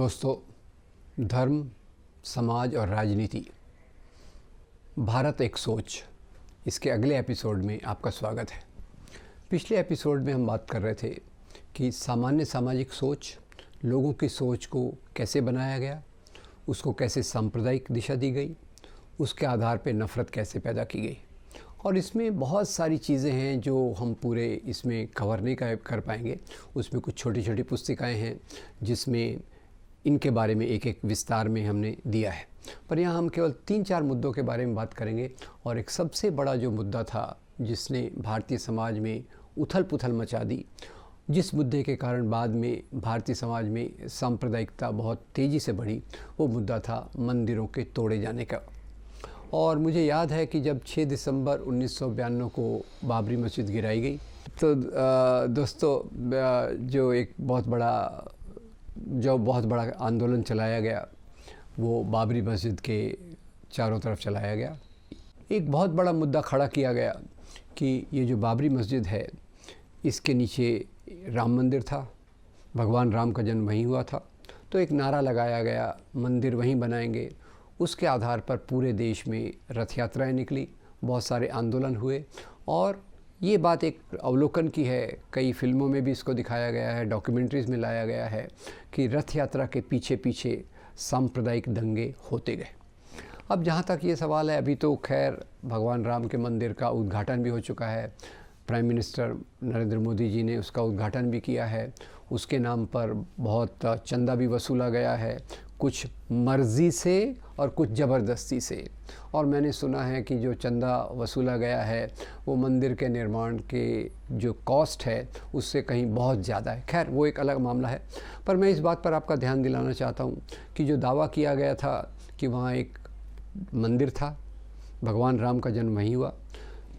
दोस्तों, धर्म, समाज और राजनीति, भारत एक सोच, इसके अगले एपिसोड में आपका स्वागत है। पिछले एपिसोड में हम बात कर रहे थे कि सामान्य सामाजिक सोच, लोगों की सोच को कैसे बनाया गया, उसको कैसे सांप्रदायिक दिशा दी गई, उसके आधार पर नफ़रत कैसे पैदा की गई। और इसमें बहुत सारी चीज़ें हैं जो हम पूरे इसमें कवर नहीं कर पाएंगे। उसमें कुछ छोटी छोटी पुस्तिकाएं हैं जिसमें इनके बारे में एक एक विस्तार में हमने दिया है, पर यहाँ हम केवल 3-4 मुद्दों के बारे में बात करेंगे। और एक सबसे बड़ा जो मुद्दा था जिसने भारतीय समाज में उथल पुथल मचा दी, जिस मुद्दे के कारण बाद में भारतीय समाज में सांप्रदायिकता बहुत तेज़ी से बढ़ी, वो मुद्दा था मंदिरों के तोड़े जाने का। और मुझे याद है कि जब 6 दिसंबर 1992 को बाबरी मस्जिद गिराई गई तो दोस्तों जो बहुत बड़ा आंदोलन चलाया गया, वो बाबरी मस्जिद के चारों तरफ चलाया गया। एक बहुत बड़ा मुद्दा खड़ा किया गया कि ये जो बाबरी मस्जिद है, इसके नीचे राम मंदिर था, भगवान राम का जन्म वहीं हुआ था। तो एक नारा लगाया गया, मंदिर वहीं बनाएंगे। उसके आधार पर पूरे देश में रथ यात्राएँ निकली, बहुत सारे आंदोलन हुए। और ये बात एक अवलोकन की है, कई फिल्मों में भी इसको दिखाया गया है, डॉक्यूमेंट्रीज़ में लाया गया है कि रथ यात्रा के पीछे पीछे सांप्रदायिक दंगे होते गए। अब जहाँ तक ये सवाल है, अभी तो खैर भगवान राम के मंदिर का उद्घाटन भी हो चुका है। प्राइम मिनिस्टर नरेंद्र मोदी जी ने उसका उद्घाटन भी किया है। उसके नाम पर बहुत चंदा भी वसूला गया है, कुछ मर्ज़ी से और कुछ ज़बरदस्ती से। और मैंने सुना है कि जो चंदा वसूला गया है वो मंदिर के निर्माण के जो कॉस्ट है उससे कहीं बहुत ज़्यादा है। खैर वो एक अलग मामला है, पर मैं इस बात पर आपका ध्यान दिलाना चाहता हूँ कि जो दावा किया गया था कि वहाँ एक मंदिर था, भगवान राम का जन्म वहीं हुआ,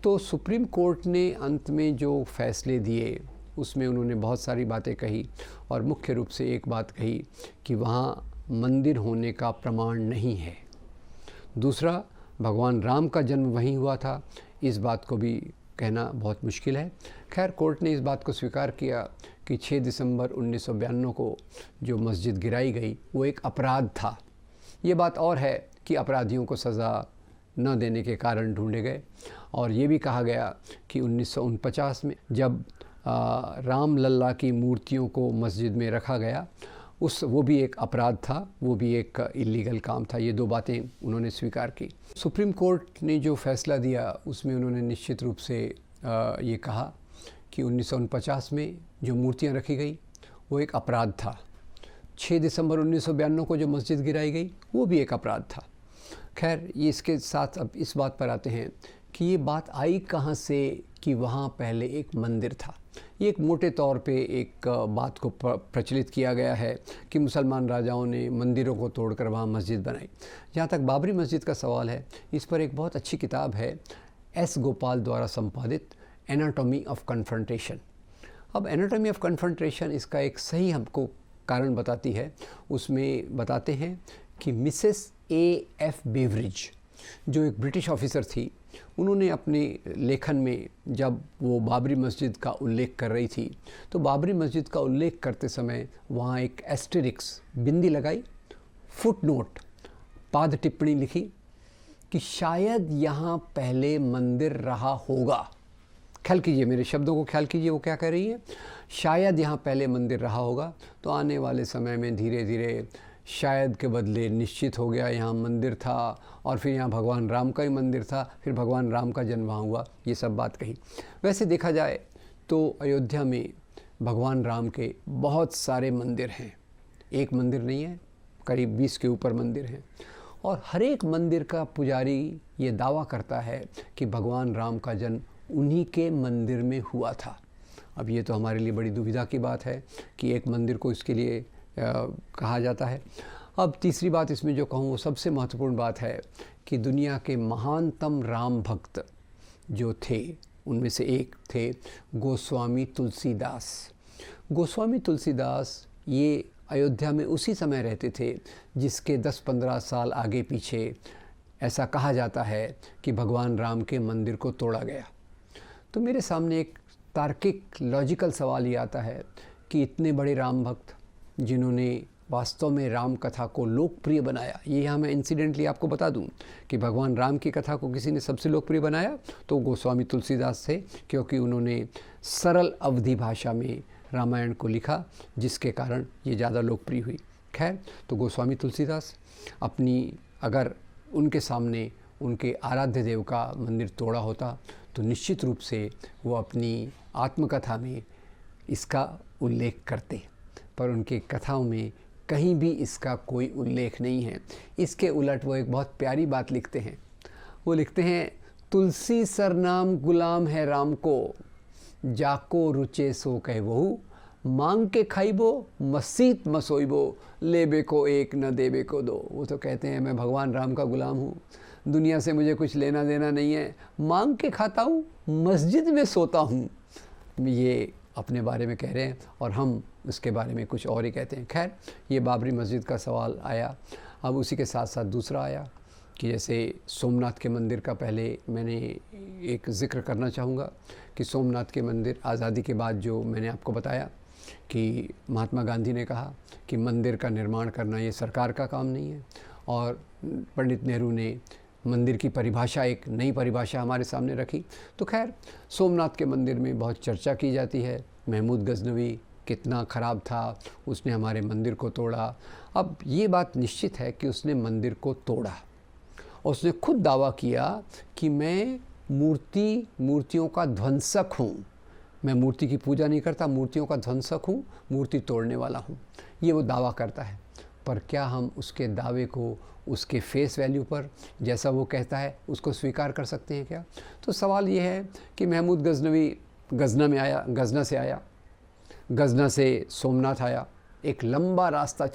तो सुप्रीम कोर्ट ने अंत में जो फैसले दिए उसमें उन्होंने बहुत सारी बातें कही। और मुख्य रूप से एक बात कही कि वहाँ मंदिर होने का प्रमाण नहीं है। दूसरा, भगवान राम का जन्म वहीं हुआ था, इस बात को भी कहना बहुत मुश्किल है। खैर कोर्ट ने इस बात को स्वीकार किया कि 6 दिसंबर 1992 को जो मस्जिद गिराई गई वो एक अपराध था। ये बात और है कि अपराधियों को सज़ा न देने के कारण ढूंढे गए। और ये भी कहा गया कि 1949 में जब राम लल्ला की मूर्तियों को मस्जिद में रखा गया, वो भी एक अपराध था, वो भी एक इलीगल काम था। ये 2 बातें उन्होंने स्वीकार की। सुप्रीम कोर्ट ने जो फैसला दिया उसमें उन्होंने निश्चित रूप से ये कहा कि 1949 में जो मूर्तियां रखी गई वो एक अपराध था। 6 दिसंबर 1992 को जो मस्जिद गिराई गई वो भी एक अपराध था। खैर ये इसके साथ अब इस बात पर आते हैं कि ये बात आई कहाँ से कि वहाँ पहले एक मंदिर था। ये एक मोटे तौर पे एक बात को प्रचलित किया गया है कि मुसलमान राजाओं ने मंदिरों को तोड़कर वहाँ मस्जिद बनाई। जहाँ तक बाबरी मस्जिद का सवाल है, इस पर एक बहुत अच्छी किताब है एस गोपाल द्वारा संपादित एनाटॉमी ऑफ कन्फ्रंटेशन। अब एनाटॉमी ऑफ कन्फ्रंटेशन इसका एक सही हमको कारण बताती है। उसमें बताते हैं कि मिसेस A.F. बेवरिज, जो एक ब्रिटिश ऑफिसर थी, उन्होंने अपने लेखन में जब वो बाबरी मस्जिद का उल्लेख कर रही थी तो बाबरी मस्जिद का उल्लेख करते समय वहाँ एक एस्टेरिक्स बिंदी लगाई, फुटनोट पाद टिप्पणी लिखी कि शायद यहाँ पहले मंदिर रहा होगा। ख्याल कीजिए, मेरे शब्दों को ख्याल कीजिए, वो क्या कह रही है, शायद यहाँ पहले मंदिर रहा होगा। तो आने वाले समय में धीरे धीरे शायद के बदले निश्चित हो गया यहाँ मंदिर था, और फिर यहाँ भगवान राम का ही मंदिर था, फिर भगवान राम का जन्म वहाँ हुआ। ये सब बात कही। वैसे देखा जाए तो अयोध्या में भगवान राम के बहुत सारे मंदिर हैं, एक मंदिर नहीं है, करीब 20 के ऊपर मंदिर हैं। और हर एक मंदिर का पुजारी ये दावा करता है कि भगवान राम का जन्म उन्हीं के मंदिर में हुआ था। अब ये तो हमारे लिए बड़ी दुविधा की बात है कि एक मंदिर को इसके लिए कहा जाता है। अब तीसरी बात इसमें जो कहूँ वो सबसे महत्वपूर्ण बात है कि दुनिया के महानतम राम भक्त जो थे उनमें से एक थे गोस्वामी तुलसीदास। गोस्वामी तुलसीदास ये अयोध्या में उसी समय रहते थे जिसके 10-15 साल आगे पीछे ऐसा कहा जाता है कि भगवान राम के मंदिर को तोड़ा गया। तो मेरे सामने एक तार्किक लॉजिकल सवाल ये आता है कि इतने बड़े राम भक्त जिन्होंने वास्तव में राम कथा को लोकप्रिय बनाया। ये यहाँ मैं इंसिडेंटली आपको बता दूँ कि भगवान राम की कथा को किसी ने सबसे लोकप्रिय बनाया तो गोस्वामी तुलसीदास थे, क्योंकि उन्होंने सरल अवधी भाषा में रामायण को लिखा, जिसके कारण ये ज़्यादा लोकप्रिय हुई। खैर, तो गोस्वामी तुलसीदास अगर उनके सामने उनके आराध्य देव का मंदिर तोड़ा होता तो निश्चित रूप से वो अपनी आत्मकथा में इसका उल्लेख करते, पर उनके कथाओं में कहीं भी इसका कोई उल्लेख नहीं है। इसके उलट वो एक बहुत प्यारी बात लिखते हैं। वो लिखते हैं, तुलसी सरनाम गुलाम है राम को, जाको रुचे सो कह वहु, मांग के खाइबो मसीत मसोइबो, लेबे को एक न देबे को दो। वो तो कहते हैं मैं भगवान राम का गुलाम हूँ, दुनिया से मुझे कुछ लेना देना नहीं है, मांग के खाता हूँ, मस्जिद में सोता हूँ। ये अपने बारे में कह रहे हैं और हम उसके बारे में कुछ और ही कहते हैं। खैर, ये बाबरी मस्जिद का सवाल आया। अब उसी के साथ साथ दूसरा आया कि जैसे सोमनाथ के मंदिर का पहले मैंने एक ज़िक्र करना चाहूँगा कि सोमनाथ के मंदिर आज़ादी के बाद जो मैंने आपको बताया कि महात्मा गांधी ने कहा कि मंदिर का निर्माण करना ये सरकार का काम नहीं है, और पंडित नेहरू ने मंदिर की परिभाषा, एक नई परिभाषा हमारे सामने रखी। तो खैर, सोमनाथ के मंदिर में बहुत चर्चा की जाती है, महमूद गजनवी कितना ख़राब था, उसने हमारे मंदिर को तोड़ा। अब ये बात निश्चित है कि उसने मंदिर को तोड़ा और उसने खुद दावा किया कि मैं मूर्तियों का ध्वंसक हूँ, मैं मूर्ति की पूजा नहीं करता, मूर्तियों का ध्वंसक हूँ, मूर्ति तोड़ने वाला हूँ, ये वो दावा करता है। पर क्या हम उसके दावे को उसके फेस वैल्यू पर, जैसा वो कहता है, उसको स्वीकार कर सकते हैं क्या? तो सवाल ये है कि महमूद गजनवी गजना से आया, गजना से सोमनाथ आया, एक लंबा रास्ता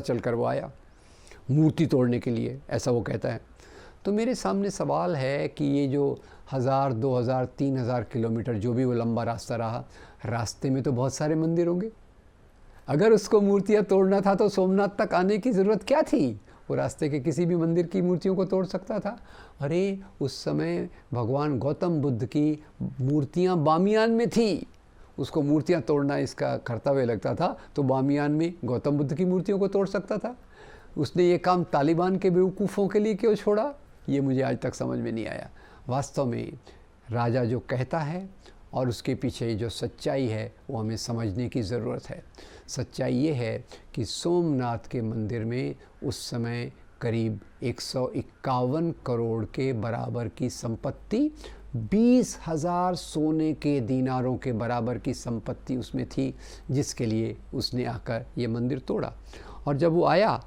चलकर वो आया मूर्ति तोड़ने के लिए, ऐसा वो कहता है। तो मेरे सामने सवाल है कि ये जो 1000, 2000, 3000 किलोमीटर जो भी वो लंबा रास्ता रहा, रास्ते में तो बहुत सारे मंदिर होंगे। अगर उसको मूर्तियाँ तोड़ना था तो सोमनाथ तक आने की ज़रूरत क्या थी? वो रास्ते के किसी भी मंदिर की मूर्तियों को तोड़ सकता था। अरे, उस समय भगवान गौतम बुद्ध की मूर्तियाँ बामियान में थी, उसको मूर्तियाँ तोड़ना इसका कर्तव्य लगता था, तो बामियान में गौतम बुद्ध की मूर्तियों को तोड़ सकता था। उसने ये काम तालिबान के बेवकूफ़ों के लिए क्यों छोड़ा, ये मुझे आज तक समझ में नहीं आया। वास्तव में राजा जो कहता है और उसके पीछे जो सच्चाई है वो हमें समझने की ज़रूरत है। सच्चाई ये है कि सोमनाथ के मंदिर में उस समय करीब 151 करोड़ के बराबर की संपत्ति, 20,000 सोने के दीनारों के बराबर की संपत्ति उसमें थी, जिसके लिए उसने आकर ये मंदिर तोड़ा। और जब वो आया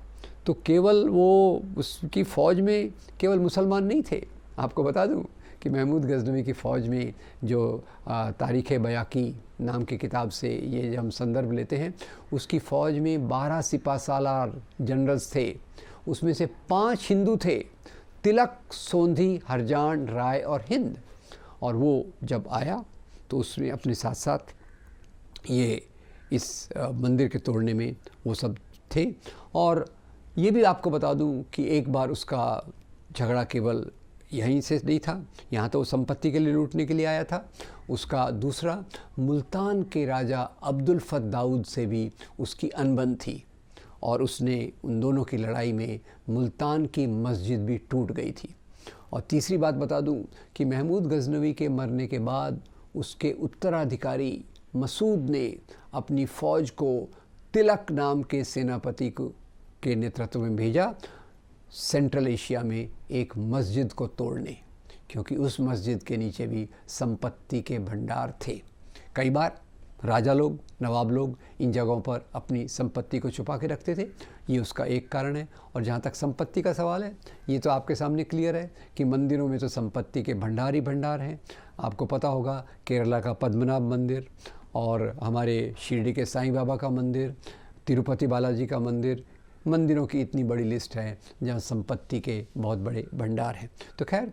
तो केवल वो उसकी फ़ौज में केवल मुसलमान नहीं थे। आपको बता दूं कि महमूद गजनवी की फ़ौज में जो तारीख़ बयाकी नाम की किताब से ये हम संदर्भ लेते हैं, उसकी फ़ौज में 12 सिपा सालार जनरल्स थे, उसमें से 5 हिंदू थे, तिलक, सोंधी, हरजान, राय और हिंद। और वो जब आया तो उसने अपने साथ साथ ये इस मंदिर के तोड़ने में वो सब थे। और ये भी आपको बता दूं कि एक बार उसका झगड़ा केवल यहीं से नहीं था, यहाँ तो वो संपत्ति के लिए लूटने के लिए आया था। उसका दूसरा, मुल्तान के राजा अब्दुल फत दाऊद से भी उसकी अनबन थी, और उसने उन दोनों की लड़ाई में मुल्तान की मस्जिद भी टूट गई थी। और तीसरी बात बता दूं कि महमूद गजनवी के मरने के बाद उसके उत्तराधिकारी मसूद ने अपनी फ़ौज को तिलक नाम के सेनापति के नेतृत्व में भेजा सेंट्रल एशिया में एक मस्जिद को तोड़ने, क्योंकि उस मस्जिद के नीचे भी संपत्ति के भंडार थे। कई बार राजा लोग, नवाब लोग इन जगहों पर अपनी संपत्ति को छुपा के रखते थे, ये उसका एक कारण है। और जहाँ तक संपत्ति का सवाल है, ये तो आपके सामने क्लियर है कि मंदिरों में तो संपत्ति के भंडार ही भंडार हैं। आपको पता होगा केरला का पद्मनाभ मंदिर, और हमारे शिरडी के साईं बाबा का मंदिर, तिरुपति बालाजी का मंदिर, मंदिरों की इतनी बड़ी लिस्ट है जहाँ संपत्ति के बहुत बड़े भंडार हैं। तो खैर,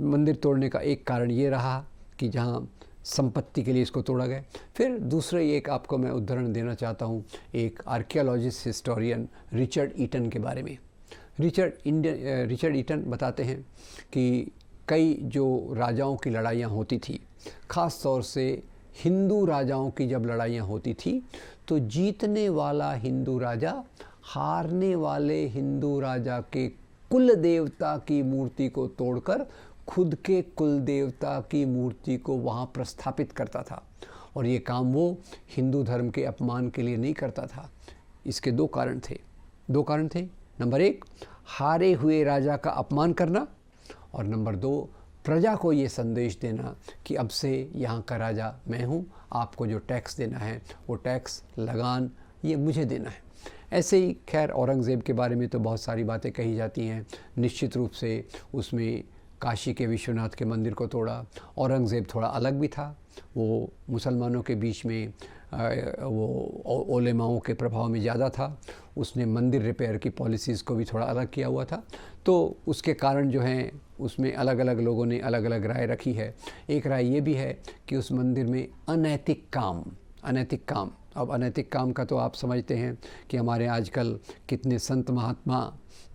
मंदिर तोड़ने का एक कारण ये रहा कि जहाँ संपत्ति के लिए इसको तोड़ा गया। फिर दूसरे एक आपको मैं उदाहरण देना चाहता हूँ, एक आर्कियोलॉजिस्ट हिस्टोरियन रिचर्ड ईटन के बारे में। रिचर्ड ईटन बताते हैं कि कई जो राजाओं की लड़ाइयाँ होती थी, ख़ास तौर से हिंदू राजाओं की जब लड़ाइयाँ होती थी, तो जीतने वाला हिंदू राजा हारने वाले हिंदू राजा के कुल देवता की मूर्ति को तोड़कर खुद के कुल देवता की मूर्ति को वहाँ प्रस्थापित करता था। और ये काम वो हिंदू धर्म के अपमान के लिए नहीं करता था। इसके दो कारण थे। नंबर 1, हारे हुए राजा का अपमान करना, और नंबर 2, प्रजा को ये संदेश देना कि अब से यहाँ का राजा मैं हूँ, आपको जो टैक्स देना है वो टैक्स लगान ये मुझे देना है। ऐसे ही खैर औरंगज़ेब के बारे में तो बहुत सारी बातें कही जाती हैं। निश्चित रूप से उसमें काशी के विश्वनाथ के मंदिर को तोड़ा। औरंगज़ेब थोड़ा अलग भी था, वो मुसलमानों के बीच में वो ओलेमाओं के प्रभाव में ज़्यादा था। उसने मंदिर रिपेयर की पॉलिसीज़ को भी थोड़ा अलग किया हुआ था, तो उसके कारण जो हैं उसमें अलग अलग लोगों ने अलग अलग राय रखी है। एक राय ये भी है कि उस मंदिर में अनैतिक काम अब अनैतिक काम का तो आप समझते हैं कि हमारे आजकल कितने संत महात्मा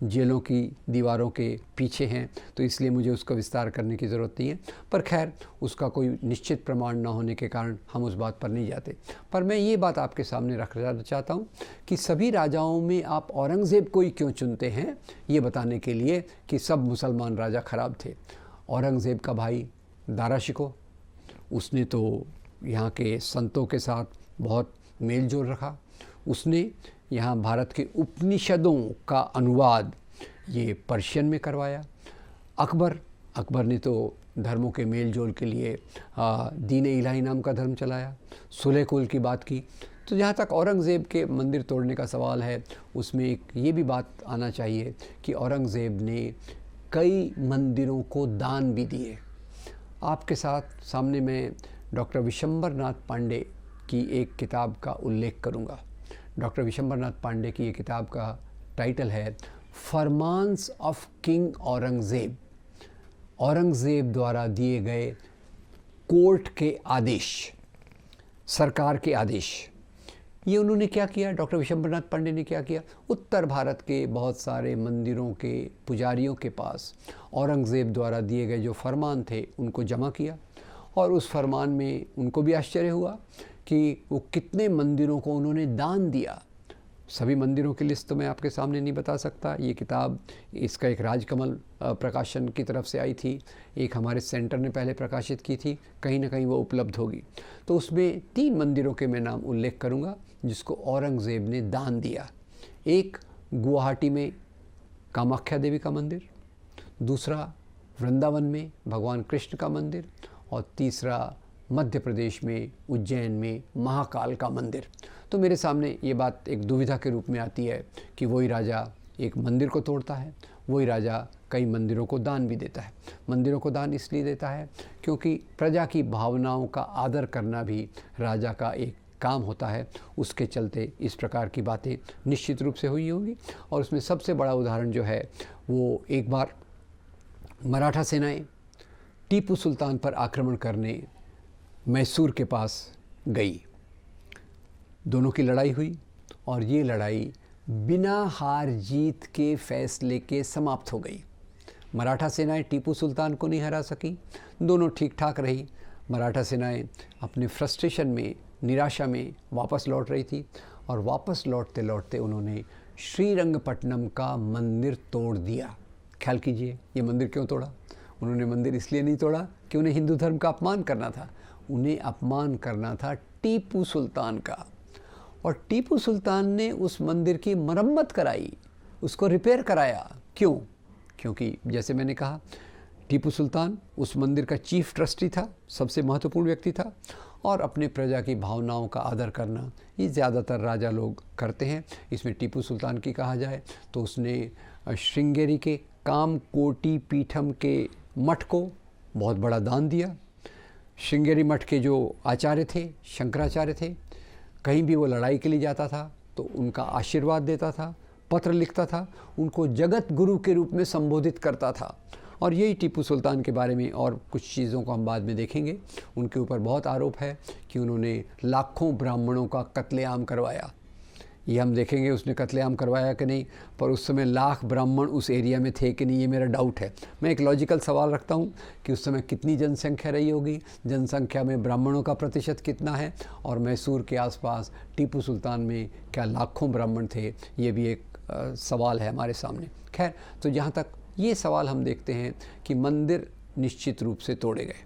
जेलों की दीवारों के पीछे हैं, तो इसलिए मुझे उसका विस्तार करने की ज़रूरत नहीं है। पर खैर उसका कोई निश्चित प्रमाण न होने के कारण हम उस बात पर नहीं जाते। पर मैं ये बात आपके सामने रखना चाहता हूँ कि सभी राजाओं में आप औरंगज़ेब को ही क्यों चुनते हैं, ये बताने के लिए कि सब मुसलमान राजा खराब थे। औरंगज़ेब का भाई दारा शिकोह, उसने तो यहाँ के संतों के साथ बहुत मेल जोल रखा। उसने यहाँ भारत के उपनिषदों का अनुवाद ये पर्शियन में करवाया। अकबर ने तो धर्मों के मेल जोल के लिए दीन इलाही नाम का धर्म चलाया। सुलह कुल की बात की। तो जहाँ तक औरंगज़ेब के मंदिर तोड़ने का सवाल है, उसमें एक ये भी बात आना चाहिए कि औरंगज़ेब ने कई मंदिरों को दान भी दिए। आपके सामने मैं डॉक्टर विशंबरनाथ पांडे की एक किताब का उल्लेख करूँगा। डॉक्टर विशंबरनाथ पांडे की ये किताब का टाइटल है फरमान्स ऑफ किंग औरंगज़ेब, औरंगज़ेब द्वारा दिए गए कोर्ट के आदेश, सरकार के आदेश। ये उन्होंने क्या किया, डॉक्टर विशंबरनाथ पांडे ने क्या किया, उत्तर भारत के बहुत सारे मंदिरों के पुजारियों के पास औरंगज़ेब द्वारा दिए गए जो फरमान थे उनको जमा किया। और उस फरमान में उनको भी आश्चर्य हुआ कि वो कितने मंदिरों को उन्होंने दान दिया। सभी मंदिरों की लिस्ट तो मैं आपके सामने नहीं बता सकता। ये किताब इसका एक राजकमल प्रकाशन की तरफ से आई थी, एक हमारे सेंटर ने पहले प्रकाशित की थी, कहीं ना कहीं वो उपलब्ध होगी। तो उसमें 3 मंदिरों के मैं नाम उल्लेख करूँगा जिसको औरंगज़ेब ने दान दिया। एक गुवाहाटी में कामाख्या देवी का मंदिर, दूसरा वृंदावन में भगवान कृष्ण का मंदिर, और तीसरा मध्य प्रदेश में उज्जैन में महाकाल का मंदिर। तो मेरे सामने ये बात एक दुविधा के रूप में आती है कि वही राजा एक मंदिर को तोड़ता है, वही राजा कई मंदिरों को दान भी देता है। मंदिरों को दान इसलिए देता है क्योंकि प्रजा की भावनाओं का आदर करना भी राजा का एक काम होता है। उसके चलते इस प्रकार की बातें निश्चित रूप से हुई होगी। और उसमें सबसे बड़ा उदाहरण जो है वो एक बार मराठा सेनाएं टीपू सुल्तान पर आक्रमण करने मैसूर के पास गई। दोनों की लड़ाई हुई और ये लड़ाई बिना हार जीत के फैसले के समाप्त हो गई। मराठा सेनाएं टीपू सुल्तान को नहीं हरा सकी, दोनों ठीक ठाक रही। मराठा सेनाएं अपने फ्रस्ट्रेशन में, निराशा में वापस लौट रही थी और वापस लौटते लौटते उन्होंने श्रीरंगपट्टनम का मंदिर तोड़ दिया। ख्याल कीजिए ये मंदिर क्यों तोड़ा। उन्होंने मंदिर इसलिए नहीं तोड़ा कि उन्हें हिंदू धर्म का अपमान करना था, उन्हें अपमान करना था टीपू सुल्तान का। और टीपू सुल्तान ने उस मंदिर की मरम्मत कराई, उसको रिपेयर कराया। क्यों? क्योंकि जैसे मैंने कहा टीपू सुल्तान उस मंदिर का चीफ ट्रस्टी था, सबसे महत्वपूर्ण व्यक्ति था। और अपने प्रजा की भावनाओं का आदर करना ये ज़्यादातर राजा लोग करते हैं। इसमें टीपू सुल्तान की कहा जाए तो उसने श्रृंगेरी के कामकोटी पीठम के मठ को बहुत बड़ा दान दिया। श्रृंगेरी मठ के जो आचार्य थे, शंकराचार्य थे, कहीं भी वो लड़ाई के लिए जाता था तो उनका आशीर्वाद देता था, पत्र लिखता था, उनको जगत गुरु के रूप में संबोधित करता था। और यही टीपू सुल्तान के बारे में और कुछ चीज़ों को हम बाद में देखेंगे। उनके ऊपर बहुत आरोप है कि उन्होंने लाखों ब्राह्मणों का कत्लेआम करवाया। ये हम देखेंगे उसने कत्लेआम करवाया कि नहीं, पर उस समय लाख ब्राह्मण उस एरिया में थे कि नहीं, ये मेरा डाउट है। मैं एक लॉजिकल सवाल रखता हूँ कि उस समय कितनी जनसंख्या रही होगी, जनसंख्या में ब्राह्मणों का प्रतिशत कितना है, और मैसूर के आसपास टीपू सुल्तान में क्या लाखों ब्राह्मण थे, ये भी एक सवाल है हमारे सामने। खैर, तो जहाँ तक ये सवाल हम देखते हैं कि मंदिर निश्चित रूप से तोड़े गए,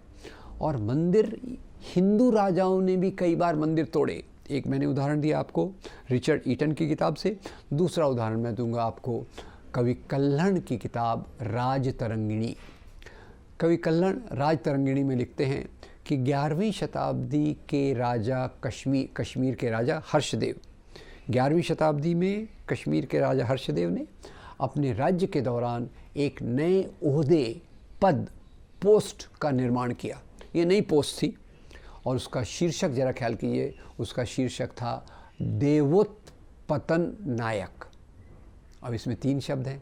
और मंदिर हिंदू राजाओं ने भी कई बार मंदिर तोड़े। एक मैंने उदाहरण दिया आपको रिचर्ड ईटन की किताब से, दूसरा उदाहरण मैं दूंगा आपको कवि कल्हण की किताब राजतरंगिणी। कवि कल्हण राजतरंगिणी में लिखते हैं कि 11वीं शताब्दी के राजा कश्मीर के राजा हर्षदेव, 11वीं शताब्दी में कश्मीर के राजा हर्षदेव ने अपने राज्य के दौरान एक नए ओहदे, पद, पोस्ट का निर्माण किया। ये नई पोस्ट थी और उसका शीर्षक जरा ख्याल कीजिए, उसका शीर्षक था देवोत्पतन नायक। अब इसमें 3 शब्द हैं,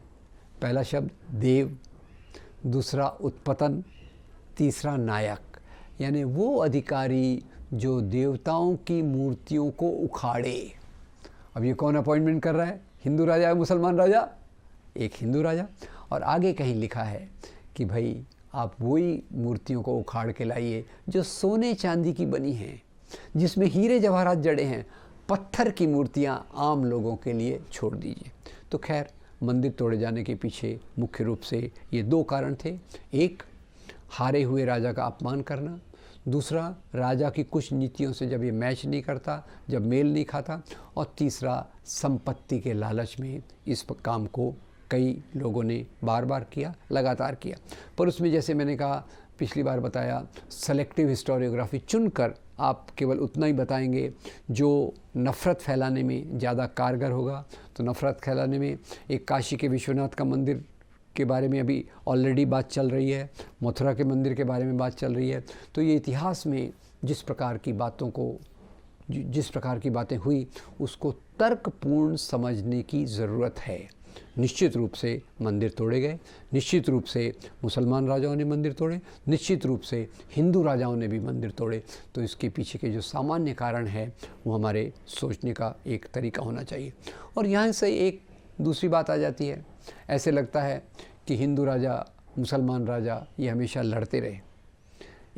पहला शब्द देव, दूसरा उत्पतन, तीसरा नायक, यानी वो अधिकारी जो देवताओं की मूर्तियों को उखाड़े। अब ये कौन अपॉइंटमेंट कर रहा है, हिंदू राजा या मुसलमान राजा? एक हिंदू राजा। और आगे कहीं लिखा है कि भाई आप वही मूर्तियों को उखाड़ के लाइए जो सोने चांदी की बनी हैं, जिसमें हीरे जवाहरात जड़े हैं, पत्थर की मूर्तियां आम लोगों के लिए छोड़ दीजिए। तो खैर, मंदिर तोड़े जाने के पीछे मुख्य रूप से ये 2 कारण थे। एक, हारे हुए राजा का अपमान करना, दूसरा, राजा की कुछ नीतियों से जब ये मैच नहीं करता, जब मेल नहीं खाता, और तीसरा, संपत्ति के लालच में इस काम को कई लोगों ने बार बार किया, लगातार किया। पर उसमें जैसे मैंने कहा, पिछली बार बताया, सेलेक्टिव हिस्टोरियोग्राफी चुनकर आप केवल उतना ही बताएंगे जो नफ़रत फैलाने में ज़्यादा कारगर होगा। तो नफ़रत फैलाने में एक काशी के विश्वनाथ का मंदिर के बारे में अभी ऑलरेडी बात चल रही है, मथुरा के मंदिर के बारे में बात चल रही है। तो ये इतिहास में जिस प्रकार की बातें हुई, उसको तर्कपूर्ण समझने की ज़रूरत है। निश्चित रूप से मंदिर तोड़े गए, निश्चित रूप से मुसलमान राजाओं ने मंदिर तोड़े, निश्चित रूप से हिंदू राजाओं ने भी मंदिर तोड़े। तो इसके पीछे के जो सामान्य कारण है वो हमारे सोचने का एक तरीका होना चाहिए। और यहाँ से एक दूसरी बात आ जाती है, ऐसे लगता है कि हिंदू राजा, मुसलमान राजा ये हमेशा लड़ते रहे,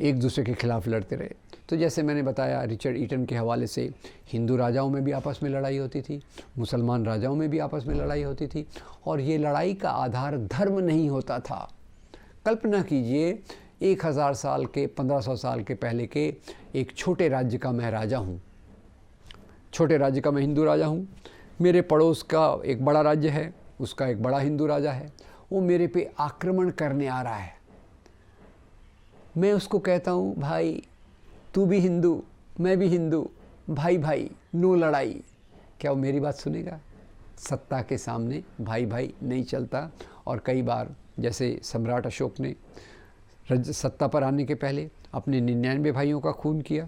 एक दूसरे के खिलाफ लड़ते रहे। तो जैसे मैंने बताया रिचर्ड ईटन के हवाले से, हिंदू राजाओं में भी आपस में लड़ाई होती थी, मुसलमान राजाओं में भी आपस में लड़ाई होती थी, और ये लड़ाई का आधार धर्म नहीं होता था। कल्पना कीजिए 1000 साल के, 1500 साल के पहले के एक छोटे राज्य का मैं राजा हूँ, छोटे राज्य का मैं हिंदू राजा हूँ। मेरे पड़ोस का एक बड़ा राज्य है, उसका एक बड़ा हिंदू राजा है, वो मेरे पे आक्रमण करने आ रहा है। मैं उसको कहता हूँ, भाई तू भी हिंदू, मैं भी हिंदू, भाई भाई, नो लड़ाई। क्या वो मेरी बात सुनेगा? सत्ता के सामने भाई भाई नहीं चलता। और कई बार जैसे सम्राट अशोक ने सत्ता पर आने के पहले अपने 99 भाइयों का खून किया,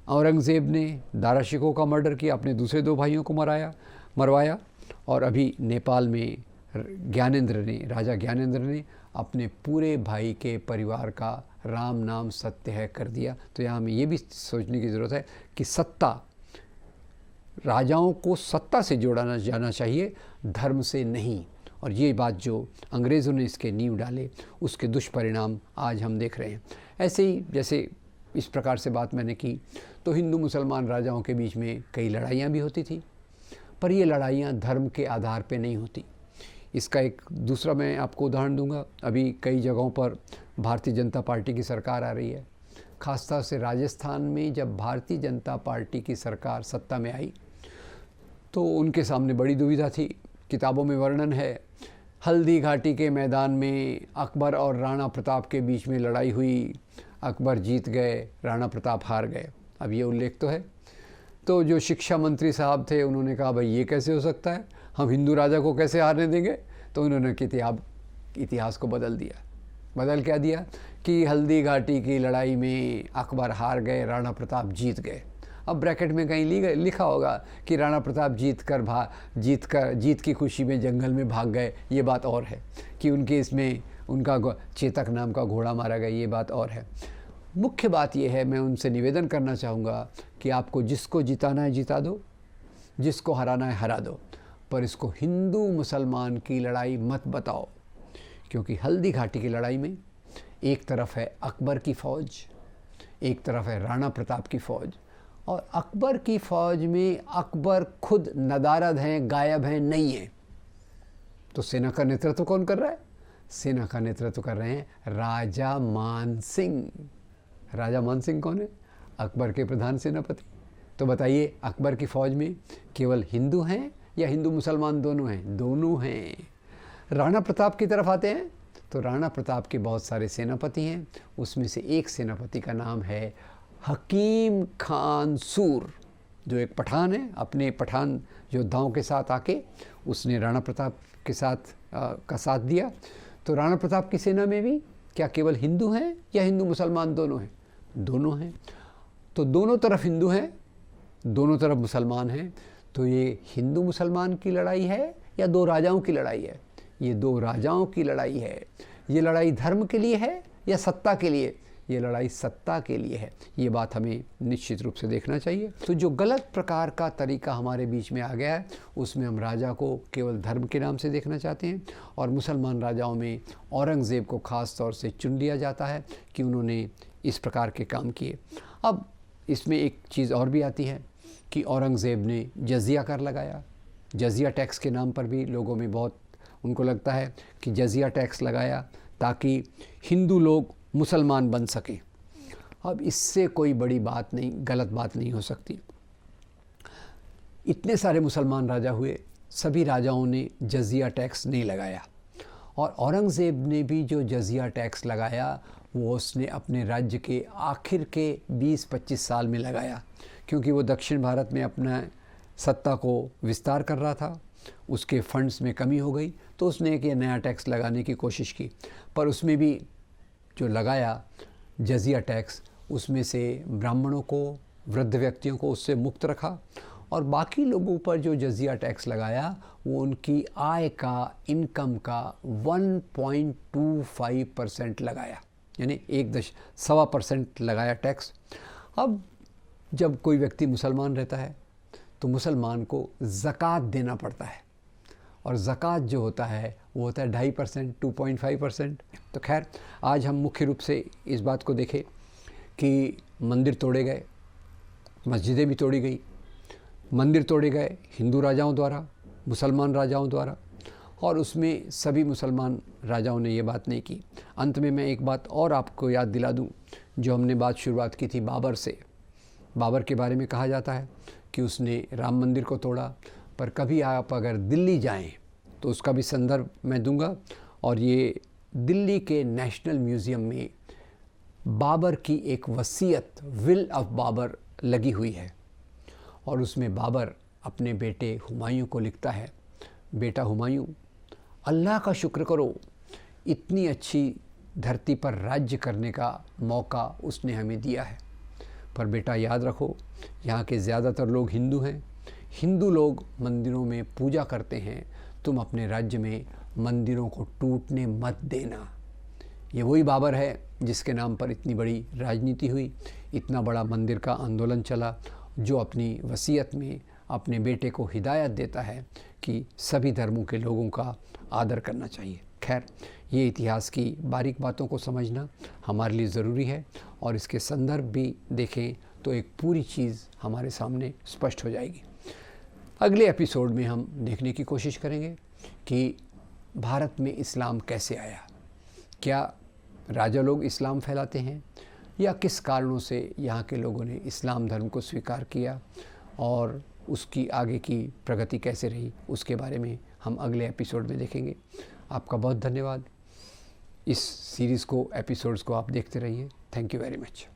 औरंगज़ेब ने दारा शिकोह का मर्डर किया, अपने दूसरे 2 भाइयों को मरवाया, और अभी नेपाल में राजा ज्ञानेंद्र ने अपने पूरे भाई के परिवार का राम नाम सत्य है कर दिया। तो यहाँ हमें ये भी सोचने की ज़रूरत है कि राजाओं को सत्ता से जोड़ा जाना चाहिए, धर्म से नहीं। और ये बात जो अंग्रेज़ों ने इसके नींव डाले, उसके दुष्परिणाम आज हम देख रहे हैं। ऐसे ही जैसे इस प्रकार से बात मैंने की, तो हिंदू मुसलमान राजाओं के बीच में कई लड़ाइयाँ भी होती थी, पर ये लड़ाइयाँ धर्म के आधार पे नहीं होती। इसका एक दूसरा मैं आपको उदाहरण दूंगा। अभी कई जगहों पर भारतीय जनता पार्टी की सरकार आ रही है, खासतौर से राजस्थान में जब भारतीय जनता पार्टी की सरकार सत्ता में आई तो उनके सामने बड़ी दुविधा थी। किताबों में वर्णन है, हल्दी घाटी के मैदान में अकबर और राणा प्रताप के बीच में लड़ाई हुई, अकबर जीत गए, राणा प्रताप हार गए। अब ये उल्लेख तो है। तो जो शिक्षा मंत्री साहब थे उन्होंने कहा, भाई ये कैसे हो सकता है, हम हिंदू राजा को कैसे हारने देंगे? तो उन्होंने इतिहास को बदल दिया। बदल क्या दिया कि हल्दी घाटी की लड़ाई में अकबर हार गए, राणा प्रताप जीत गए। अब ब्रैकेट में कहीं लिखा होगा कि राणा प्रताप जीत की खुशी में जंगल में भाग गए, ये बात और है। कि उनका चेतक नाम का घोड़ा मारा गया, ये बात और है। मुख्य बात यह है, मैं उनसे निवेदन करना चाहूँगा कि आपको जिसको जिताना है जिता दो, जिसको हराना है हरा दो, पर इसको हिंदू मुसलमान की लड़ाई मत बताओ, क्योंकि हल्दी घाटी की लड़ाई में एक तरफ है अकबर की फ़ौज, एक तरफ है राणा प्रताप की फ़ौज, और अकबर की फ़ौज में अकबर खुद नदारद हैं, गायब हैं, नहीं हैं। तो सेना का नेतृत्व कौन कर रहा है? सेना का नेतृत्व कर रहे हैं राजा मान सिंह। राजा मान सिंह कौन है? अकबर के प्रधान सेनापति। तो बताइए, अकबर की फ़ौज में केवल हिंदू हैं या हिंदू मुसलमान दोनों हैं? दोनों हैं। राणा प्रताप की तरफ आते हैं तो राणा प्रताप के बहुत सारे सेनापति हैं, उसमें से एक सेनापति का नाम है हकीम खान सूर, जो एक पठान है। अपने पठान योद्धाओं के साथ आके उसने राणा प्रताप के साथ का साथ दिया। तो राणा प्रताप की सेना में भी क्या केवल हिंदू हैं या हिंदू मुसलमान दोनों हैं? दोनों हैं। तो दोनों तरफ हिंदू हैं, दोनों तरफ मुसलमान हैं। तो ये हिंदू मुसलमान की लड़ाई है या दो राजाओं की लड़ाई है? ये दो राजाओं की लड़ाई है। ये लड़ाई धर्म के लिए है या सत्ता के लिए? ये लड़ाई सत्ता के लिए है। ये बात हमें निश्चित रूप से देखना चाहिए। तो जो गलत प्रकार का तरीका हमारे बीच में आ गया है, उसमें हम राजा को केवल धर्म के नाम से देखना चाहते हैं, और मुसलमान राजाओं में औरंगज़ेब को ख़ास तौर से चुन लिया जाता है कि उन्होंने इस प्रकार के काम किए। अब इसमें एक चीज़ और भी आती है कि औरंगज़ेब ने जजिया कर लगाया। जजिया टैक्स के नाम पर भी लोगों में बहुत उनको लगता है कि जजिया टैक्स लगाया ताकि हिंदू लोग मुसलमान बन सकें। अब इससे कोई बड़ी बात नहीं, गलत बात नहीं हो सकती। इतने सारे मुसलमान राजा हुए, सभी राजाओं ने जजिया टैक्स नहीं लगाया, और औरंगज़ेब ने भी जो जजिया टैक्स लगाया वो उसने अपने राज्य के आखिर के 20-25 साल में लगाया, क्योंकि वो दक्षिण भारत में अपना सत्ता को विस्तार कर रहा था। उसके फंड्स में कमी हो गई तो उसने एक नया टैक्स लगाने की कोशिश की, पर उसमें भी जो लगाया जजिया टैक्स, उसमें से ब्राह्मणों को, वृद्ध व्यक्तियों को उससे मुक्त रखा, और बाकी लोगों पर जो जजिया टैक्स लगाया वो उनकी आय का, इनकम का 1.25% लगाया, यानी 1.25% लगाया टैक्स। अब जब कोई व्यक्ति मुसलमान रहता है तो मुसलमान को ज़कात देना पड़ता है, और ज़कात जो होता है वो होता है 2.5%, 2.5%। तो खैर, आज हम मुख्य रूप से इस बात को देखें कि मंदिर तोड़े गए, मस्जिदें भी तोड़ी गई। मंदिर तोड़े गए हिंदू राजाओं द्वारा, मुसलमान राजाओं द्वारा, और उसमें सभी मुसलमान राजाओं ने ये बात नहीं की। अंत में मैं एक बात और आपको याद दिला दूं, जो हमने बात शुरुआत की थी बाबर से। बाबर के बारे में कहा जाता है कि उसने राम मंदिर को तोड़ा, पर कभी आप अगर दिल्ली जाएं तो उसका भी संदर्भ मैं दूंगा, और ये दिल्ली के नेशनल म्यूज़ियम में बाबर की एक वसीयत, विल ऑफ बाबर, लगी हुई है, और उसमें बाबर अपने बेटे हुमायूं को लिखता है, बेटा हुमायूं, अल्लाह का शुक्र करो, इतनी अच्छी धरती पर राज्य करने का मौका उसने हमें दिया है, पर बेटा याद रखो, यहाँ के ज़्यादातर लोग हिंदू हैं, हिंदू लोग मंदिरों में पूजा करते हैं, तुम अपने राज्य में मंदिरों को टूटने मत देना। ये वही बाबर है जिसके नाम पर इतनी बड़ी राजनीति हुई, इतना बड़ा मंदिर का आंदोलन चला, जो अपनी वसीयत में अपने बेटे को हिदायत देता है कि सभी धर्मों के लोगों का आदर करना चाहिए। खैर, ये इतिहास की बारीक बातों को समझना हमारे लिए ज़रूरी है, और इसके संदर्भ भी देखें तो एक पूरी चीज़ हमारे सामने स्पष्ट हो जाएगी। अगले एपिसोड में हम देखने की कोशिश करेंगे कि भारत में इस्लाम कैसे आया, क्या राजा लोग इस्लाम फैलाते हैं, या किस कारणों से यहाँ के लोगों ने इस्लाम धर्म को स्वीकार किया, और उसकी आगे की प्रगति कैसे रही, उसके बारे में हम अगले एपिसोड में देखेंगे। आपका बहुत धन्यवाद। इस सीरीज़ को, एपिसोड्स को आप देखते रहिए। Thank you very much.